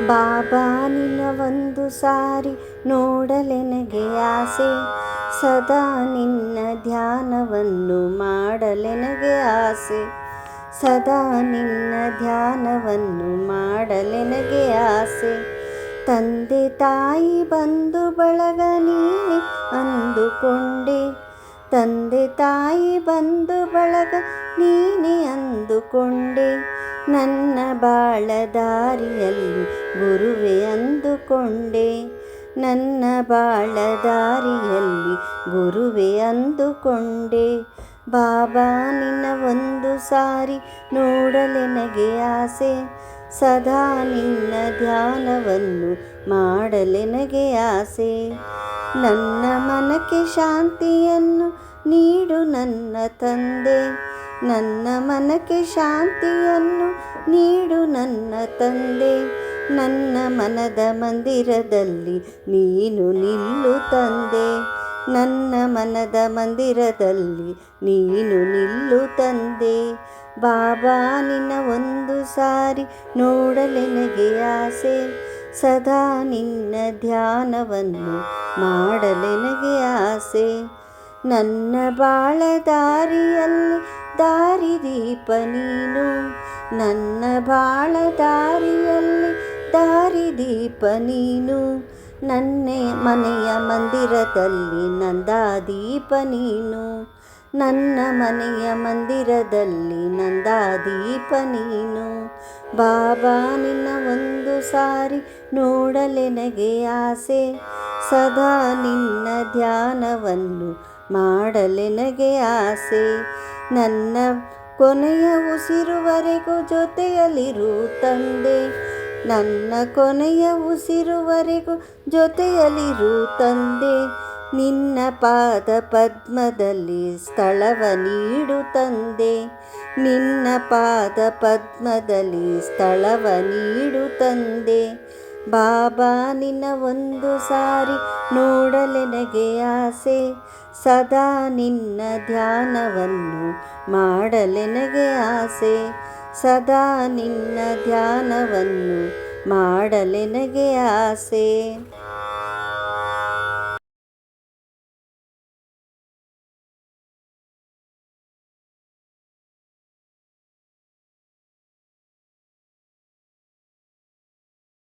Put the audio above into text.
ಬಾಬಾ ನಿನ್ನ ಒಂದು ಸಾರಿ ನೋಡಲೆನಗೆ ಆಸೆ, ಸದಾ ನಿನ್ನ ಧ್ಯಾನವನ್ನು ಮಾಡಲೆನಗೆ ಆಸೆ, ಸದಾ ನಿನ್ನ ಧ್ಯಾನವನ್ನು ಮಾಡಲೆನಗೆ ಆಸೆ. ತಂದೆ ತಾಯಿ ಬಂಧು ಬಳಗ ನೀನೆ ಅಂದುಕೊಂಡೆ, ತಂದೆ ತಾಯಿ ಬಂಧು ಬಳಗ ನೀನೆ ಅಂದುಕೊಂಡೆ. ನನ್ನ ಬಾಳ ದಾರಿಯಲ್ಲಿ ಗುರುವೆ ಅಂದುಕೊಂಡೆ, ನನ್ನ ಬಾಳ ದಾರಿಯಲ್ಲಿ ಗುರುವೆ ಅಂದುಕೊಂಡೆ. ಬಾಬಾ ನಿನ್ನ ಒಂದು ಸಾರಿ ನೋಡಲೆನಗೆ ಆಸೆ, ಸದಾ ನಿನ್ನ ಧ್ಯಾನವನ್ನು ಮಾಡಲೆನಗೆ ಆಸೆ. ನನ್ನ ಮನಕ್ಕೆ ಶಾಂತಿಯನ್ನು ನೀಡು ನನ್ನ ತಂದೆ, ನನ್ನ ಮನಕ್ಕೆ ಶಾಂತಿಯನ್ನು ನೀಡು ನನ್ನ ತಂದೆ. ನನ್ನ ಮನದ ಮಂದಿರದಲ್ಲಿ ನೀನು ನಿಲ್ಲು ತಂದೆ, ನನ್ನ ಮನದ ಮಂದಿರದಲ್ಲಿ ನೀನು ನಿಲ್ಲು ತಂದೆ. ಬಾಬಾ ನಿನ್ನ ಒಂದು ಸಾರಿ ನೋಡಲೆನಗೆ ಆಸೆ, ಸದಾ ನಿನ್ನ ಧ್ಯಾನವನ್ನು ಮಾಡಲೆನಗೆ ಆಸೆ. ನನ್ನ ಬಾಳ ದಾರಿಯಲ್ಲಿ ದಾರಿದೀಪ ನೀನು, ನನ್ನ ಬಾಳ ದಾರಿಯಲ್ಲಿ ದಾರಿದೀಪ ನೀನು. ನನ್ನ ಮನೆಯ ಮಂದಿರದಲ್ಲಿ ನಂದಾದೀಪ ನೀನು, ನನ್ನ ಮನೆಯ ಮಂದಿರದಲ್ಲಿ ನಂದಾದೀಪ ನೀನು. ಬಾಬಾ ನಿನ್ನ ಒಂದು ಸಾರಿ ನೋಡಲೆನಗೆ ಆಸೆ, ಸದಾ ನಿನ್ನ ಧ್ಯಾನವನ್ನು ಮಾಡಲೆನಗೆ ಆಸೆ. ನನ್ನ ಕೊನೆಯ ಉಸಿರುವರೆಗೂ ಜೊತೆಯಲ್ಲಿರು ತಂದೆ, ನನ್ನ ಕೊನೆಯ ಉಸಿರುವರೆಗೂ ಜೊತೆಯಲ್ಲಿರು ತಂದೆ. ನಿನ್ನ ಪಾದ ಪದ್ಮದಲ್ಲಿ ಸ್ಥಳವ ನೀಡು ತಂದೆ, ನಿನ್ನ ಪಾದ ಪದ್ಮದಲ್ಲಿ ಸ್ಥಳವ ನೀಡು ತಂದೆ. ಬಾಬಾ ನಿನ್ನ ಒಂದು ಸಾರಿ ನೋಡಲೆನಗೆ ಆಸೆ, ಸದಾ ನಿನ್ನ ಧ್ಯಾನವನ್ನು ಮಾಡಲೆನಗೆ ಆಸೆ, ಸದಾ ನಿನ್ನ ಧ್ಯಾನವನ್ನು ಮಾಡಲೆನಗೆ ಆಸೆ.